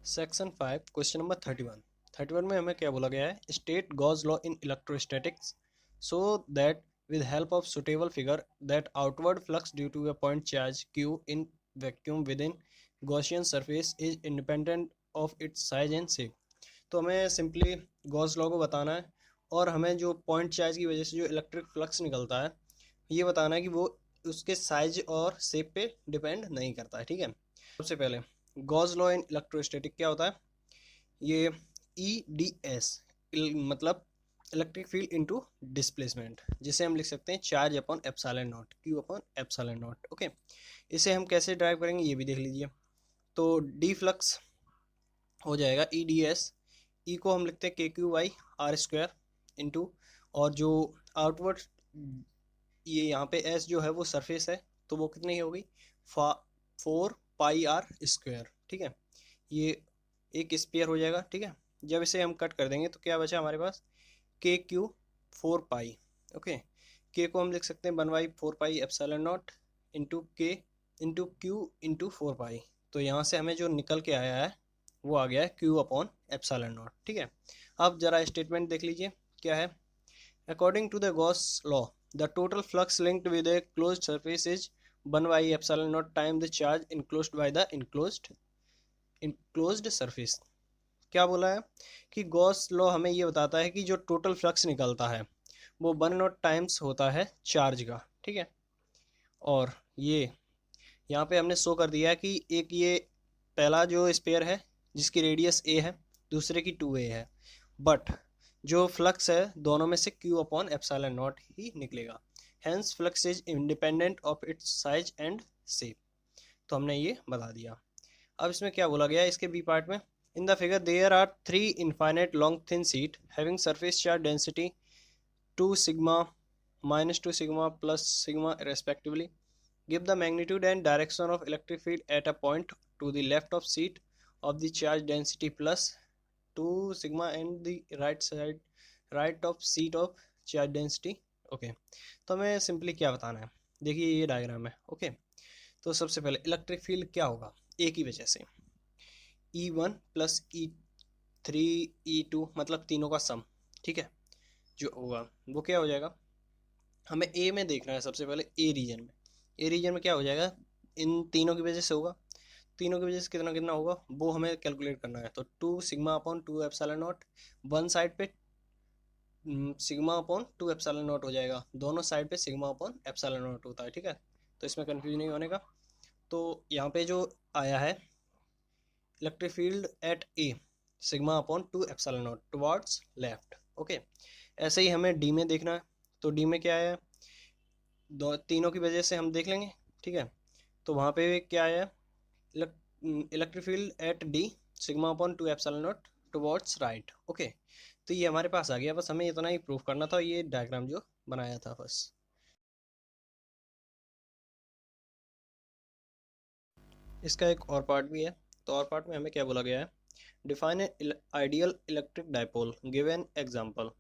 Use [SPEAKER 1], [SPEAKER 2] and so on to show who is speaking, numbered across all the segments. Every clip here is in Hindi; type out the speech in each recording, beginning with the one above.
[SPEAKER 1] सेक्शन 5 क्वेश्चन नंबर 31 में हमें क्या बोला गया है, state Gauss law in electrostatics so that with help of suitable figure that outward flux due to a point charge q in vacuum within Gaussian surface is independent of its size and shape। तो हमें सिंपली गॉस लॉ को बताना है और हमें जो पॉइंट चार्ज की वजह से जो इलेक्ट्रिक फ्लक्स निकलता है ये बताना है कि वो उसके साइज और शेप पे डिपेंड नहीं करता है। ठीक है, सबसे पहले गॉस लॉ इन इलेक्ट्रोस्टैटिक क्या होता है, ये EDS मतलब इलेक्ट्रिक फील्ड इनटू डिस्प्लेसमेंट, जिसे हम लिख सकते हैं charge upon epsilon not, Q upon epsilon not. Okay, इसे हम कैसे ड्राइव करेंगे ये भी देख लीजिए। तो डी फ्लक्स हो जाएगा EDS, ई को हम लिखते हैं KQ/R² इंटू, और जो आउटवर्ड ये यहाँ पे S जो है वो सरफेस है तो वो कितनी होगी 4πr²। ठीक है, ये एक स्पेयर हो जाएगा। ठीक है, जब इसे हम कट कर देंगे तो क्या बचा हमारे पास KQ 4π। ओके, के को हम लिख सकते हैं 1/4πε0 इंटू के इंटू क्यू इंटू 4π। तो यहाँ से हमें जो निकल के आया है वो आ गया है Q/ε0। ठीक है, अब जरा स्टेटमेंट देख लीजिए क्या है। According to the Gauss law the total flux linked with a closed surface is 1/ε0 time the charge enclosed by the enclosed surface. क्या बोला है कि गॉस लॉ हमें ये बताता है कि जो टोटल फ्लक्स निकलता है वो 1/0 टाइम्स होता है चार्ज का। ठीक है, और ये यहाँ पे हमने शो कर दिया है कि एक ये पहला जो स्पेयर है जिसकी रेडियस a है, दूसरे की 2a है, बट जो फ्लक्स है दोनों में से Q/ε0 ही निकलेगा। Hence flux is independent of its size and shape. तो हमने ये बता दिया। अब इसमें क्या बोला गया है इसके बी पार्ट में, in the figure there are 3 infinite long thin sheet having surface charge density 2 sigma -2 sigma plus sigma respectively, give the magnitude and direction of electric field at a point to the left of sheet of the charge density plus 2 sigma and the right of sheet of charge density। Okay, तो हमें सिंपली क्या बताना है, देखिए ये डायग्राम है। ओके, तो सबसे पहले इलेक्ट्रिक फील्ड क्या होगा, एक ही वजह से E1 प्लस E3 E2 मतलब तीनों का सम। ठीक है, जो होगा वो क्या हो जाएगा, हमें ए में देखना है सबसे पहले। ए रीजन में, ए रीजन में क्या हो जाएगा, इन तीनों की वजह से होगा, तीनों की वजह से कितना कितना होगा वो हमें कैलकुलेट करना है। तो 2 sigma upon 2 epsilon not, one side पे सिग्मा अपॉन 2 एप्सिलॉन नॉट हो जाएगा, दोनों साइड पे सिग्मा अपॉन एप्सिलॉन नॉट होता है। ठीक है, तो इसमें कंफ्यूज नहीं होने का। तो यहाँ पे जो आया है electric field at A sigma upon 2 epsilon not towards left. Okay, ऐसे ही हमें डी में देखना है। तो डी में क्या है, दो तीनों की वजह से हम देख लेंगे। ठीक है, तो वहाँ पे क्या है, electric field at D sigma upon 2 epsilon not towards right. Okay, तो ये हमारे पास आ गया, बस हमें इतना ही प्रूफ करना था, ये डायग्राम जो बनाया था बस। इसका एक और पार्ट भी है, तो और पार्ट में हमें क्या बोला गया है, define ideal electric dipole, give an example.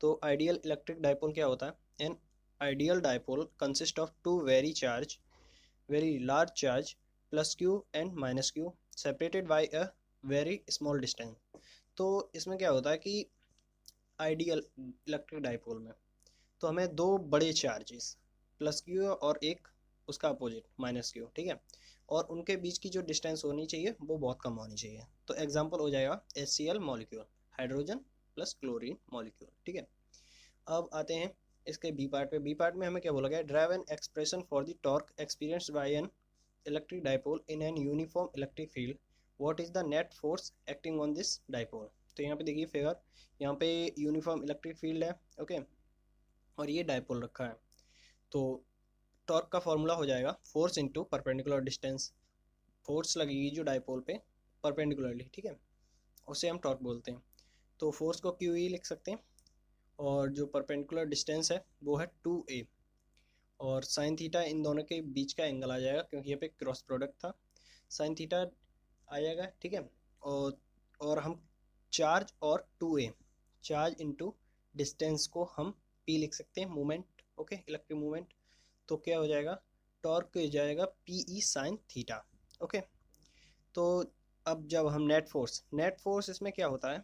[SPEAKER 1] तो आइडियल इलेक्ट्रिक डाइपोल क्या होता है, an ideal dipole consist of two very large charge plus q and minus q separated by a very small distance। तो इसमें क्या होता है कि आइडियल इलेक्ट्रिक डाइपोल में तो हमें दो बड़े चार्जेस प्लस क्यू और एक उसका अपोजिट माइनस क्यू। ठीक है, और उनके बीच की जो डिस्टेंस होनी चाहिए वो बहुत कम होनी चाहिए। तो एग्जांपल हो जाएगा HCl molecule, hydrogen plus chlorine molecule. ठीक है, अब आते हैं इसके बी पार्ट पे। बी पार्ट में हमें क्या बोला गया, drive an expression for the torque experienced bye an electric dipole in an uniform electric field, what is the net force acting on this dipole. तो यहाँ पे देखिए फिगर, यहाँ पे यूनिफॉर्म इलेक्ट्रिक फील्ड है। ओके, और ये डाइपोल रखा है। तो टॉर्क का फॉर्मूला हो जाएगा force into perpendicular distance, force लगेगी जो डाइपोल पे परपेंडिकुलरली। ठीक है, उसे हम टॉर्क बोलते हैं। तो फोर्स को क्यू ई लिख सकते हैं, और जो परपेंडिकुलर डिस्टेंस है वो है 2a, और साइन थीटा इन दोनों के बीच का एंगल आ जाएगा क्योंकि यहाँ पे क्रॉस प्रोडक्ट था, साइन थीटा आ जाएगा। ठीक है, और हम चार्ज और 2a, चार्ज इनटू डिस्टेंस को हम p लिख सकते हैं, मूवमेंट। Okay, electric movement. तो क्या हो जाएगा, टॉर्क हो जाएगा PE साइन थीटा। ओके, तो अब जब हम नेट फोर्स इसमें क्या होता है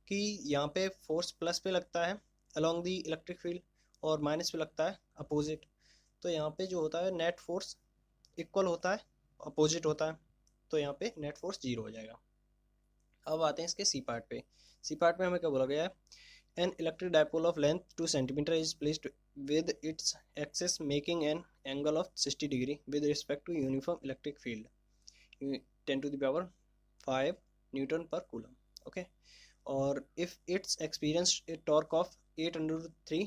[SPEAKER 1] कि यहाँ पे फोर्स प्लस पे लगता है अलोंग द इलेक्ट्रिक फील्ड और माइनस पे लगता है अपोजिट। तो यहाँ पे जो होता है नेट फोर्स इक्वल होता है, अपोजिट होता है, तो यहाँ पे नेट फोर्स 0 हो जाएगा। अब आते हैं इसके सी पार्ट पे। सी पार्ट में हमें क्या बोला गया है, an electric dipole of length 2 centimetre is placed with its axis making an angle of 60 degree with respect to uniform electric field 10 to the power 5 Newton per coulomb. Okay, or if it's experienced a torque of 803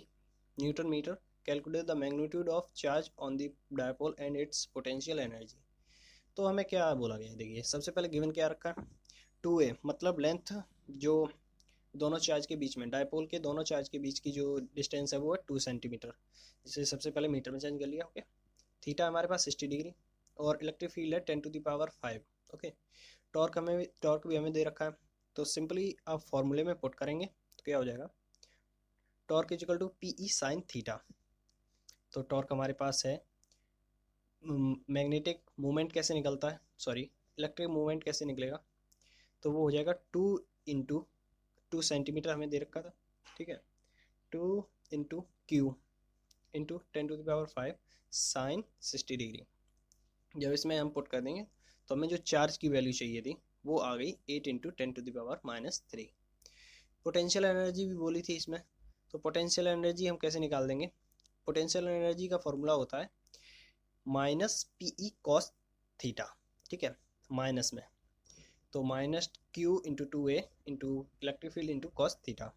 [SPEAKER 1] Newton meter, calculate the magnitude of charge on the dipole and its potential energy. तो हमें क्या बोला गया है, देखिए सबसे पहले गिवन क्या रखा है, 2a मतलब लेंथ जो दोनों चार्ज के बीच में, डायपोल के दोनों चार्ज के बीच की जो डिस्टेंस है वो है 2 सेंटीमीटर, जिसे सबसे पहले मीटर में चेंज कर लिया। ओके, थीटा हमारे पास 60 डिग्री और इलेक्ट्रिक फील्ड है 10 to the power 5। Okay, torque भी हमें दे रखा है, तो सिंपली आप फॉर्मूले में पुट करेंगे तो क्या हो जाएगा, torque is equal to P E sine theta. तो टॉर्क हमारे पास है, मैग्नेटिक मूवमेंट कैसे निकलता है, सॉरी इलेक्ट्रिक मूवमेंट कैसे निकलेगा, तो वो हो जाएगा 2 सेंटीमीटर हमें दे रखा था, ठीक है, 2 into Q into 10 to the power 5 sine 60 degree. जब इसमें हम पुट कर देंगे तो हमें जो चार्ज की वैल्यू चाहिए थी वो आ गई 8 into 10 to the power -3। Potential energy भी बोली थी इसमें, तो पोटेंशियल एनर्जी हम कैसे निकाल देंगे, पोटेंशियल एनर्जी का फॉर्मूला होता है minus P E cos theta, ठीक है, माइनस में, तो minus Q into 2a into electric field into cos theta.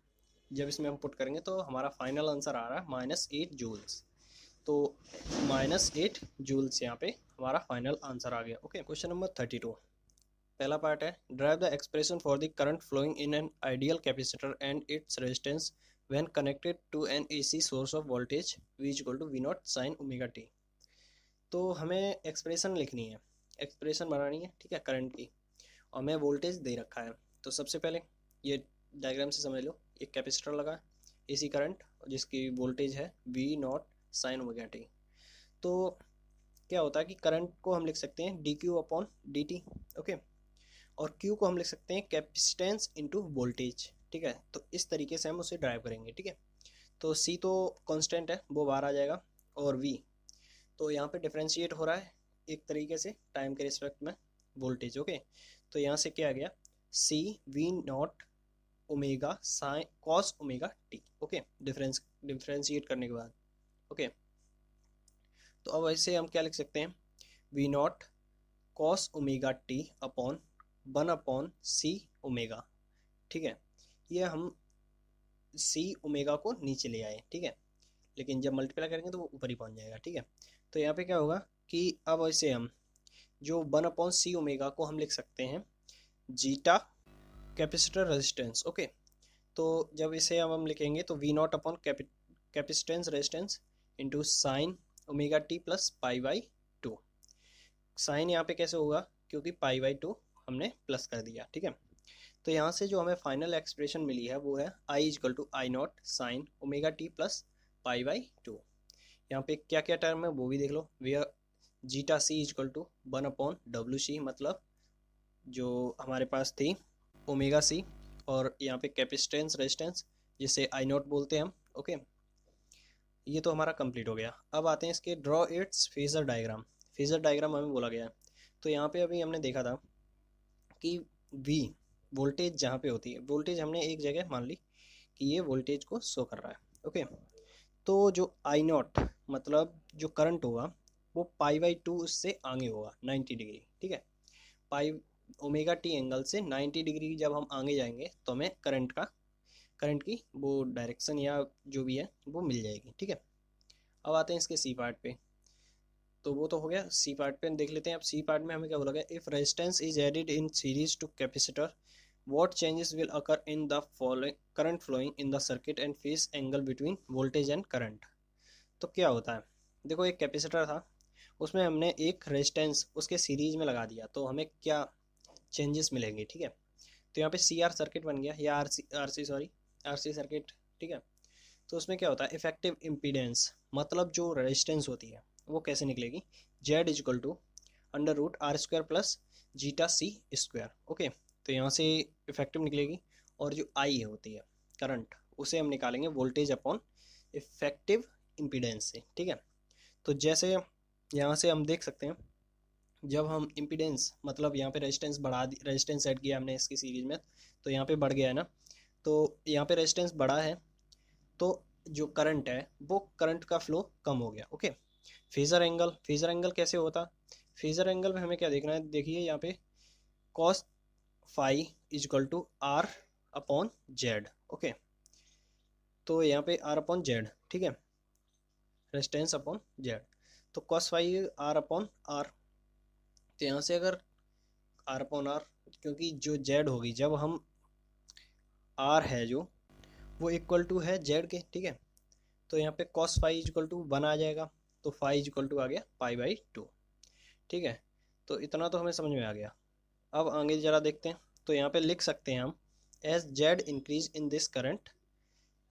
[SPEAKER 1] जब इसमें हम पुट करेंगे तो हमारा फाइनल आंसर आ रहा है -8 जूल्स। तो -8 जूल्स यहाँ पे हमारा फाइनल आंसर आ गया। ओके, क्वेश्चन नंबर 32, पहला पार्ट है, derive the expression for the current flowing in an ideal capacitor and its resistance when connected to an AC source of voltage V equal to V naught sine omega t. तो हमें एक्सप्रेशन लिखनी है, एक्सप्रेशन बनानी है, ठीक है, करंट की, और हमें वोल्टेज दे रखा है। तो सबसे पहले ये डायग्राम से समझ लो, एक कैपेसिटर लगा है, एसी करंट, जिसकी वोल्टेज है V naught sine omega t. तो क्या होता है कि करंट को हम लिख सकते हैं D Q upon D T, okay, और Q को हम लिख सकते हैं कैपेसिटेंस इनटू वोल्टेज, ठीक है। तो इस तरीके से हम उसे ड्राइव करेंगे, ठीक है। तो C तो कांस्टेंट है, वो बाहर आ जाएगा, और V तो यहाँ पे डिफ्रेंशिएट हो रहा है एक तरीके से टाइम के रिस्पेक्ट में वोल्टेज। ओके, तो यहाँ से क्या आ गया, C V not omega sine cos omega T. Okay, differentiate करने के बाद, ओके, तो अब ऐसे हम क्या लिख सकते हैं, V not cos omega T upon 1 upon C omega, ठीक है। ये हम C ओमेगा को नीचे ले आए, ठीक है, लेकिन जब मल्टीप्लाई करेंगे तो वो ऊपर ही पहुंच जाएगा, ठीक है। तो यहाँ पे क्या होगा कि अब ऐसे हम जो 1 अपॉन C ओमेगा को हम लिख सकते हैं जीटा कैपेसिटर रेजिस्टेंस। ओके, तो जब इसे अब हम लिखेंगे तो V naught upon capacitance resistance into sine omega t plus pi by 2। Sine यहाँ पे कैसे होगा, क्योंकि पाई बाई 2 हमने प्लस कर दिया, ठीक है। तो यहाँ से जो हमें फाइनल एक्सप्रेशन मिली है वो है I equal to I naught sine omega t plus pi by 2। यहाँ पे क्या क्या टर्म है वो भी देख लो, where zeta C equal to 1 upon W C, मतलब जो हमारे पास थी ओमेगा सी, और यहाँ पे कैपेसिटेंस रेजिस्टेंस जिसे आई नॉट बोलते हैं हम। ओके, ये तो हमारा कंप्लीट हो गया। अब आते हैं इसके draw it's phasor diagram. Phasor diagram हमें बोला गया है, तो यहाँ पे अभी हमने देखा था कि V वोल्टेज जहाँ पे होती है, वोल्टेज हमने एक जगह मान ली कि ये वोल्टेज को शो कर रहा है। ओके, तो जो आई नॉट मतलब जो करंट होगा वो पाई बाई 2 उससे आगे होगा 90 डिग्री, ठीक है। पाई ओमेगा टी एंगल से 90 डिग्री जब हम आगे जाएंगे तो हमें करंट की वो डायरेक्शन या जो भी है वो मिल जाएगी, ठीक है। अब आते हैं इसके सी पार्ट पे, तो वो तो हो गया। सी पार्ट पे देख लेते हैं। अब सी पार्ट में हमें क्या बोला गया, if resistance is added in series to capacitor what changes will occur in the following current flowing in the circuit and phase angle between voltage and current। तो क्या होता है, देखो एक कैपेसिटर था, उसमें हमने एक रेजिस्टेंस उसके सीरीज में लगा दिया, तो हमें क्या चेंजेस मिलेंगे, ठीक है। तो यहाँ पे सी आर सर्किट बन गया, या आर सी सर्किट, ठीक है। तो उसमें क्या होता है, इफेक्टिव इम्पीडेंस मतलब जो रेजिस्टेंस होती है वो कैसे निकलेगी, Z equal to under root R square plus zeta C square. Okay, तो यहाँ से इफेक्टिव निकलेगी, और जो आई होती है करंट, उसे हम निकालेंगे वोल्टेज अपॉन इफेक्टिव इम्पीडेंस से। ठीक है, तो जैसे यहाँ से हम देख सकते हैं, जब हम इम्पीडेंस मतलब यहाँ पे रेजिस्टेंस बढ़ा दी, रेजिस्टेंस सेट किया हमने इसकी सीरीज में, तो यहाँ पे बढ़ गया है ना, तो यहाँ पे रेजिस्टेंस बढ़ा है, तो जो करंट है वो करंट का फ्लो कम हो गया। Okay, phasor angle, phasor angle कैसे होता, फेजर एंगल में हमें क्या देखना है, देखिए यहाँ पे cos phi is equal to R upon Z. Okay, तो यहाँ पे आर अपॉन जेड, ठीक है, रेजिस्टेंस अपॉन जेड, तो cos phi R upon R, तो यहाँ से अगर आर अपॉन आर, क्योंकि जो जेड होगी जब हम आर है जो वो इक्वल टू है जेड के, ठीक है, तो यहाँ पे कॉस फाई इक्वल टू 1 आ जाएगा, तो फाई इक्वल टू आ गया पाई बाई 2। ठीक है, तो इतना तो हमें समझ में आ गया। अब आगे ज़रा देखते हैं, तो यहाँ पे लिख सकते हैं हम as Z increase in this current,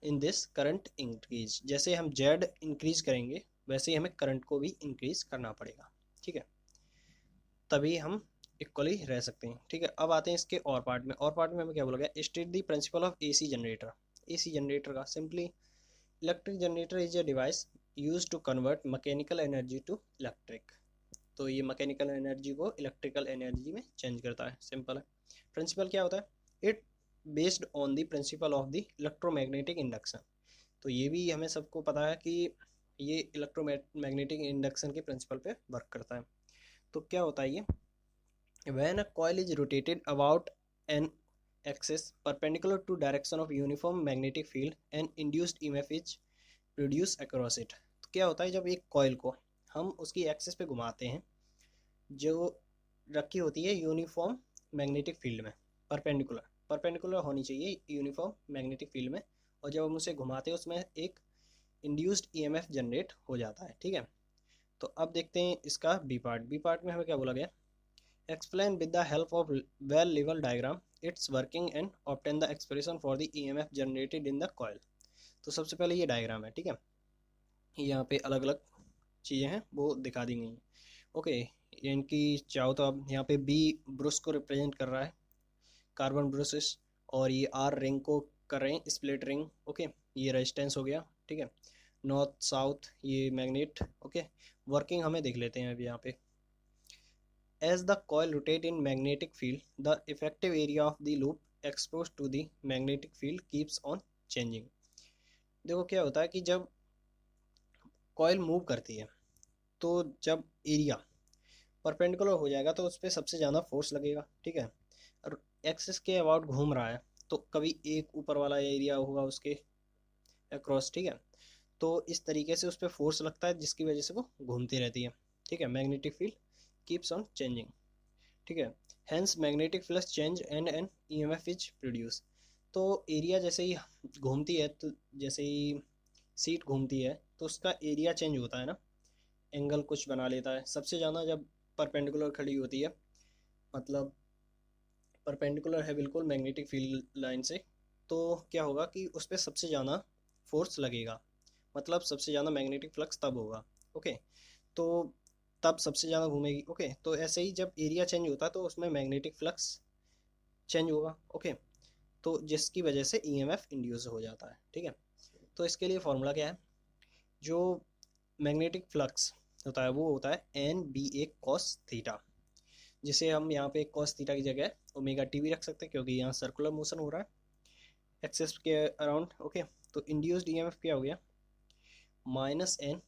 [SPEAKER 1] in this current increase, जैसे हम जेड इंक्रीज करेंगे वैसे ही हमें करंट को भी इंक्रीज करना पड़ेगा। ठीक है, तभी हम इक्वली रह सकते हैं। ठीक है, अब आते हैं इसके और पार्ट में, और पार्ट में हमें क्या बोला गया, state the principle of AC generator. AC generator का simply, electric generator is a device use to convert mechanical energy to electric, तो ये मैकेनिकल एनर्जी को इलेक्ट्रिकल एनर्जी में चेंज करता है, सिंपल है। प्रिंसिपल क्या होता है, it based on the principle of the electromagnetic induction, तो ये भी हमें सबको पता है कि ये इलेक्ट्रोमैग्नेटिक इंडक्शन के प्रिंसिपल पे वर्क करता है। तो क्या होता है ये, when a coil is rotated about an axis perpendicular to direction of uniform magnetic field and induced EMF is produced across it, तो क्या होता है जब एक कॉइल को हम उसकी एक्सिस पे घुमाते हैं जो रखी होती है यूनिफॉर्म मैग्नेटिक फील्ड में, परपेंडिकुलर, परपेंडिकुलर होनी चाहिए यूनिफॉर्म मैग्नेटिक फील्ड में, और जब हम उसे घुमाते हैं उसमें एक इंड्यूस्ड ईएमएफ जनरेट हो जाता है। ठीक है, तो अब देखते हैं इसका बी पार्ट, बी पार्ट में हमें क्या बोला गया, explain with the help of well level diagram its working and obtain the expression for the EMF generated in the coil। तो सबसे पहले ये डायग्राम है, ठीक है, यहाँ पे अलग अलग चीज़ें हैं वो दिखा दी गई हैं। ओके, ये इनकी चाहो तो अब यहाँ पे बी ब्रुश को रिप्रेजेंट कर रहा है, कार्बन ब्रुशेस, और ये आर रिंग को कर रहे हैं स्प्लिट रिंग। ओके, ये रेजिस्टेंस हो गया, ठीक है, नॉर्थ साउथ ये मैग्नेट। ओके, वर्किंग हमें देख लेते हैं अभी यहाँ पे, as the coil rotates in magnetic field the effective area of the loop exposed to the magnetic field keeps on changing। देखो क्या होता है कि जब कॉइल मूव करती है तो जब एरिया परपेंडिकुलर हो जाएगा तो उस पर सबसे ज़्यादा फोर्स लगेगा। ठीक है, और एक्सिस के अबाउट घूम रहा है तो कभी एक ऊपर वाला एरिया होगा उसके अक्रॉस, ठीक है, तो इस तरीके से उस पर फोर्स लगता है जिसकी वजह से वो घूमती रहती है। ठीक है, magnetic field keeps on changing. ठीक है, hence magnetic flux change and an EMF is produce. तो एरिया जैसे ही घूमती है, तो जैसे ही सीट घूमती है तो उसका एरिया चेंज होता है ना, एंगल कुछ बना लेता है। सबसे ज़्यादा जब परपेंडिकुलर खड़ी होती है, मतलब परपेंडिकुलर है बिल्कुल मैग्नेटिक फील्ड लाइन से, तो क्या होगा कि उस पर सबसे ज़्यादा फोर्स लगेगा, मतलब सबसे ज़्यादा मैग्नेटिक फ्लक्स तब होगा। ओके, तो तब सबसे ज़्यादा घूमेगी। ओके, तो ऐसे ही जब एरिया चेंज होता है तो उसमें मैग्नेटिक फ्लक्स चेंज होगा। ओके, तो जिसकी वजह से ईएमएफ इंड्यूस हो जाता है। ठीक है, तो इसके लिए फॉर्मूला क्या है, जो मैग्नेटिक फ्लक्स होता है वो होता है एन बी ए कॉस थीटा, जिसे हम यहाँ पे कॉस थीटा की जगह ओमेगा टी भी रख सकते हैं क्योंकि यहाँ सर्कुलर मोशन हो रहा है एक्सेस के अराउंड। ओके, तो इंड्यूस्ड ईएमएफ क्या हो गया, minus N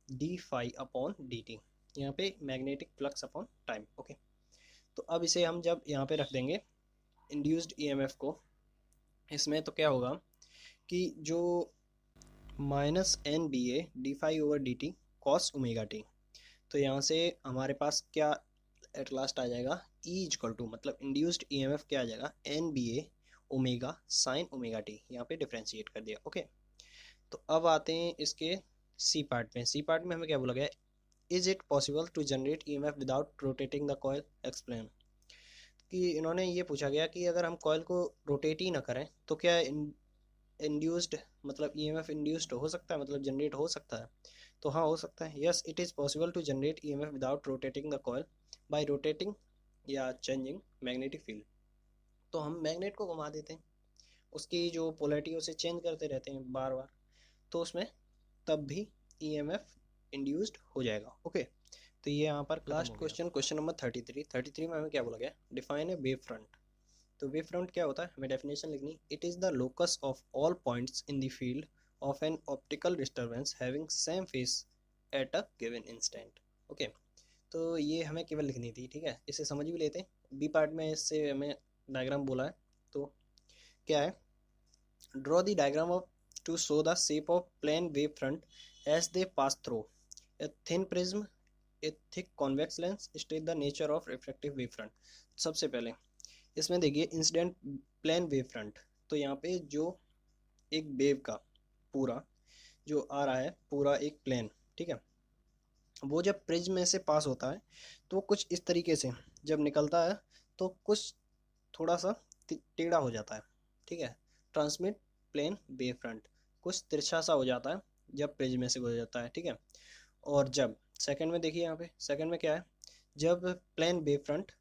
[SPEAKER 1] D phi upon D T, यहाँ पे magnetic flux upon time. Okay, तो अब इसे हम जब यहाँ पे रख देंगे इंड्यूस्ड ईएमएफ को इसमें, तो क्या होगा कि जो minus N B A D phi over D T cos omega t, तो यहाँ से हमारे पास क्या एट लास्ट आ जाएगा, ई इक्वल टू, मतलब इंड्यूस्ड ईएमएफ क्या आ जाएगा, एन बी ए ओमेगा साइन ओमेगा टी, यहाँ पे डिफ्रेंशिएट कर दिया। ओके, तो अब आते हैं इसके सी पार्ट में। सी पार्ट में हमें क्या बोला गया, is it possible to generate EMF without rotating the coil, explain. कि इन्होंने ये पूछा गया कि अगर हम कॉइल को रोटेट ही ना करें तो क्या इंड्यूस्ड मतलब ईएमएफ इंड्यूस्ड हो सकता है, मतलब जनरेट हो सकता है। तो हाँ हो सकता है। Yes it is possible to generate EMF without rotating the coil by rotating या चेंजिंग मैग्नेटिक फील्ड। तो हम मैग्नेट को घुमा देते हैं, उसकी जो पोलैरिटी उसे चेंज करते रहते हैं बार बार, तो उसमें तब भी ईएमएफ इंड्यूस्ड हो जाएगा। ओके, तो ये यहाँ पर लास्ट क्वेश्चन, क्वेश्चन नंबर 33 में हमें क्या बोला गया, डिफाइन ए वेव फ्रंट। तो वेव फ्रंट क्या होता है, हमें डेफिनेशन लिखनी, it is the locus of all points in the field of an optical disturbance having same face at a given instant. Okay, तो ये हमें केवल लिखनी थी, ठीक है, इसे समझ भी लेते हैं। बी पार्ट में इससे हमें डायग्राम बोला है, तो क्या है, draw the diagram of to show the shape of plane wave front as they pass through a thin prism a thick convex lens state the nature of refractive wave front. सबसे पहले इसमें देखिए इंसिडेंट प्लेन वेव फ्रंट, तो यहाँ पे जो एक वेव का पूरा जो आ रहा है पूरा एक प्लेन, ठीक है, वो जब प्रिज्म में से पास होता है तो वो कुछ इस तरीके से जब निकलता है तो कुछ थोड़ा सा टेढ़ा हो जाता है, ठीक है, ट्रांसमिट प्लेन वेव फ्रंट कुछ तिरछा सा हो जाता है जब प्रिज्म में से गुजर जाता है, ठीक है। और जब सेकंड में देखिए, यहाँ पे सेकंड में क्या है, जब plane wave front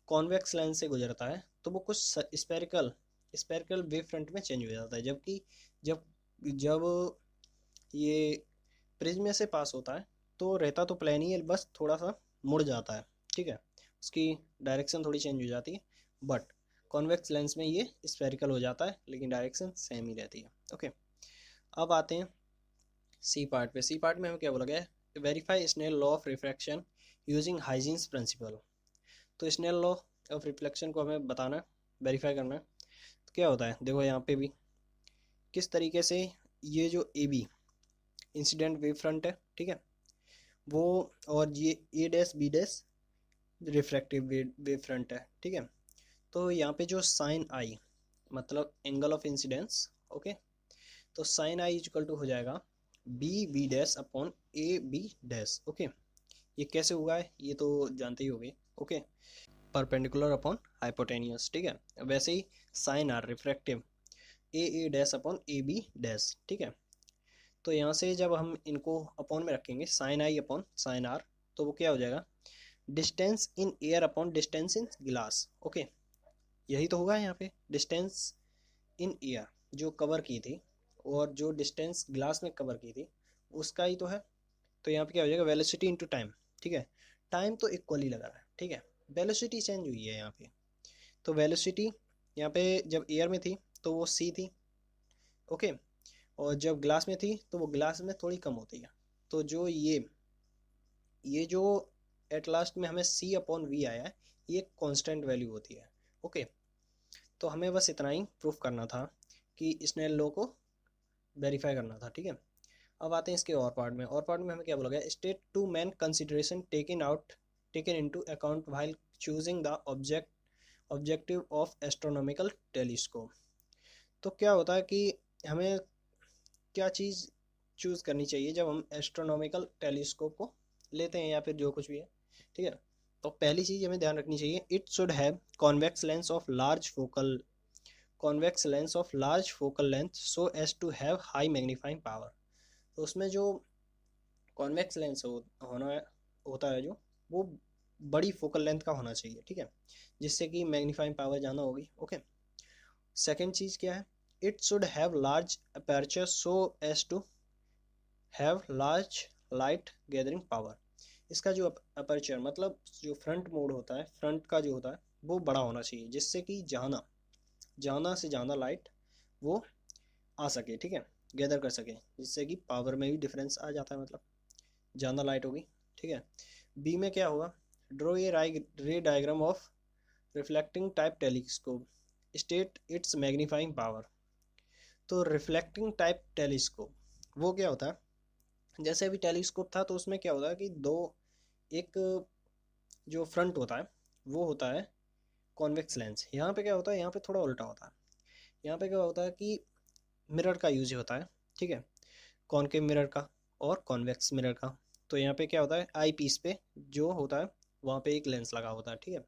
[SPEAKER 1] convex lens से गुजरता है तो वो कुछ स्पेरिकल स्पेरिकल वेव फ्रंट में चेंज हो जाता है, जबकि जब जब ये प्रिज्म में से पास होता है तो रहता तो प्लेन ही है, बस थोड़ा सा मुड़ जाता है, ठीक है, उसकी डायरेक्शन थोड़ी चेंज हो जाती है, बट कॉन्वेक्स लेंस में ये स्फेरिकल हो जाता है लेकिन डायरेक्शन सेम ही रहती है। ओके, अब आते हैं सी पार्ट पे। सी पार्ट में हमें क्या बोला गया है, verify Snell law of refraction using Huygens principle. तो स्नेल लॉ ऑफ रिफ्लेक्शन को हमें बताना है, वेरीफाई करना है। तो क्या होता है, देखो यहाँ पे भी किस तरीके से ये जो A B incident wave front है, ठीक है, वो और ये A dash B dash refractive wave front है, ठीक है। तो यहाँ पे जो साइन आई मतलब एंगल ऑफ इंसिडेंस, ओके, तो साइन आई इक्वल टू हो जाएगा B B dash upon A B dash. Okay, ये कैसे हुआ है ये तो जानते ही होंगे। ओके, परपेंडिकुलर अपॉन हाइपोटेनियस, ठीक है, वैसे ही sine R refractive A A dash upon A B dash, ठीक है। तो यहाँ से जब हम इनको अपॉन में रखेंगे sine I upon sine R, तो वो क्या हो जाएगा, distance in air upon distance in glass. Okay, यही तो होगा यहाँ पे, डिस्टेंस इन एयर जो कवर की थी और जो डिस्टेंस ग्लास में कवर की थी उसका ही तो है। तो यहाँ पे क्या हो जाएगा, वेलोसिटी इनटू टाइम, ठीक है, टाइम तो इक्वली लगा रहा है, ठीक है, वेलोसिटी चेंज हुई है यहाँ पे। तो वेलोसिटी यहाँ पे जब एयर में थी तो वो सी थी, ओके, और जब ग्लास में थी तो वो ग्लास में थोड़ी कम होती है। तो जो ये जो एट लास्ट में हमें सी अपॉन वी आया है ये कांस्टेंट वैल्यू होती है। ओके, तो हमें बस इतना ही प्रूफ करना था कि स्नेल लॉ को वेरीफाई करना था, ठीक है। अब आते हैं इसके और पार्ट में। और पार्ट में हमें क्या बोला गया, state two main consideration taken into account while choosing the objective of astronomical telescope. तो क्या होता है कि हमें क्या चीज़ चूज़ करनी चाहिए जब हम एस्ट्रोनॉमिकल टेलीस्कोप को लेते हैं या फिर जो कुछ भी है, ठीक है। तो पहली चीज़ हमें ध्यान रखनी चाहिए, it should have convex lens of large focal length so as to have high magnifying power. तो उसमें जो कॉन्वेक्स लेंस होता है जो वो बड़ी फोकल लेंथ का होना चाहिए, ठीक है, जिससे कि मैग्नीफाइंग पावर ज़्यादा होगी। ओके, सेकेंड चीज़ क्या है, it should have large aperture so as to have large light gathering power. इसका जो अपर्चर मतलब जो फ्रंट मोड होता है, फ्रंट का जो होता है वो बड़ा होना चाहिए, जिससे कि ज़्यादा से ज़्यादा लाइट वो आ सके, ठीक है, गैदर कर सके, जिससे कि पावर में भी डिफरेंस आ जाता है, मतलब ज़्यादा लाइट होगी, ठीक है। बी में क्या होगा, ड्रॉ ए रे diagram of reflecting type telescope state it's magnifying power. तो रिफ्लेक्टिंग टाइप टेलीस्कोप वो क्या होता है, जैसे अभी टेलीस्कोप था तो उसमें क्या होता है कि दो, एक जो फ्रंट होता है वो होता है कॉन्वेक्स लेंस, यहाँ पे क्या होता है, यहाँ पे थोड़ा उल्टा होता है। यहाँ पे क्या होता है कि मिरर का यूज होता है, ठीक है, कॉनकेव मिरर का और कॉन्वेक्स मिरर का। तो यहाँ पे क्या होता है, आई पीस पे जो होता है वहाँ पे एक लेंस लगा होता है, ठीक है।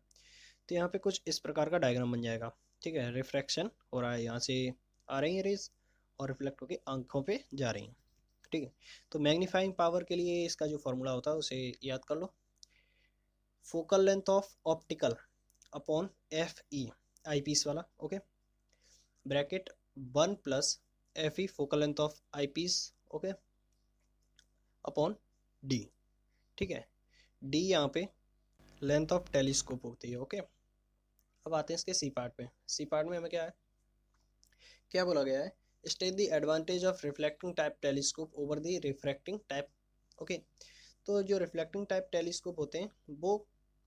[SPEAKER 1] तो यहाँ पे कुछ इस प्रकार का डायग्राम बन जाएगा, ठीक है, रिफ्रैक्शन हो रहा है, यहाँ से आ रही है रेज और रिफ्लेक्ट होकर आंखों पे जा रही हैं, ठीक है। तो मैग्नीफाइंग पावर के लिए इसका जो फॉर्मूला होता है उसे याद कर लो, focal length of optical upon F E, eyepiece वाला, okay, bracket 1 plus F E focal length of eyepiece, okay, upon D, ठीक है। डी यहाँ पे लेंथ ऑफ टेलीस्कोप होती है, ओके। अब आते हैं इसके सी पार्ट पे। सी पार्ट में हमें क्या है, क्या बोला गया है, state the advantage of reflecting type telescope over the refracting type, okay. तो जो रिफ्लेक्टिंग टाइप टेलीस्कोप होते हैं वो,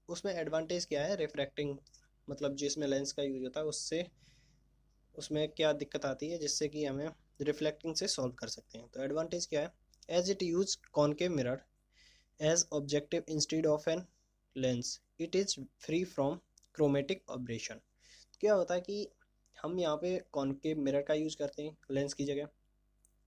[SPEAKER 1] उसमें एडवांटेज क्या है, रिफ्रैक्टिंग मतलब जिसमें लेंस का यूज होता है उससे, उसमें क्या दिक्कत आती है जिससे कि हमें रिफ्लेक्टिंग से सॉल्व कर सकते हैं। तो एडवांटेज क्या है, as it use concave mirror as objective instead of an lens, it is free from chromatic aberration. क्या होता है कि हम यहाँ पे कॉनकेव मिरर का यूज़ करते हैं लेंस की जगह,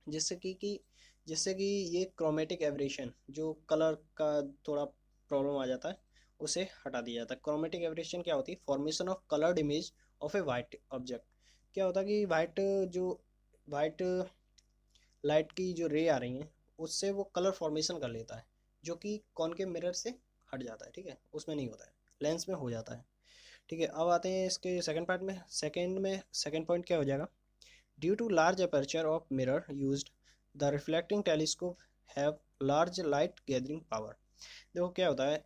[SPEAKER 1] जिससे कि ये क्रोमेटिक एब्रेशन जो कलर का थोड़ा प्रॉब्लम आ जाता है उसे हटा दिया जाता है। क्रोमेटिक एब्रेशन क्या होती है, formation of coloured image of A white object. क्या होता है कि वाइट लाइट की जो रे आ रही हैं उससे वो कलर फॉर्मेशन कर लेता है, जो कि कॉनकेव मिरर से हट जाता है, ठीक है, उसमें नहीं होता है, लेंस में हो जाता है, ठीक है। अब आते हैं इसके सेकंड पार्ट में। सेकंड पॉइंट क्या हो जाएगा, due to large aperture of mirror used the reflecting telescope have large light gathering power. देखो क्या होता है,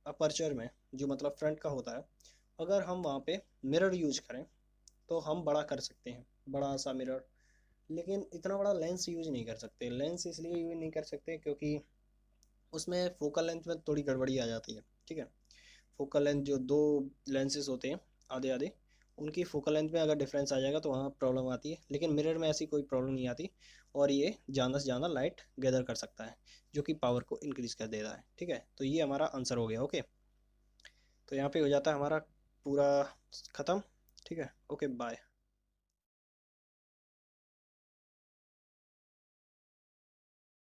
[SPEAKER 1] अपर्चर में जो मतलब फ्रंट का होता है, अगर हम वहाँ पे मिरर यूज करें तो हम बड़ा कर सकते हैं, बड़ा सा मिरर, लेकिन इतना बड़ा लेंस यूज नहीं कर सकते। लेंस इसलिए यूज नहीं कर सकते क्योंकि उसमें फोकल लेंथ में थोड़ी गड़बड़ी आ जाती है, ठीक है। फोकल लेंथ जो दो लेंसेज होते हैं आधे आधे, उनकी फोकल लेंथ में अगर डिफरेंस आ जाएगा तो वहाँ प्रॉब्लम आती है, लेकिन मिरर में ऐसी कोई प्रॉब्लम नहीं आती, और ये ज़्यादा से ज़्यादा लाइट गैदर कर सकता है जो कि पावर को इंक्रीज कर देता है, ठीक है। तो ये हमारा आंसर हो गया, ओके। तो यहाँ पे हो जाता है हमारा पूरा ख़त्म, ठीक है, ओके बाय।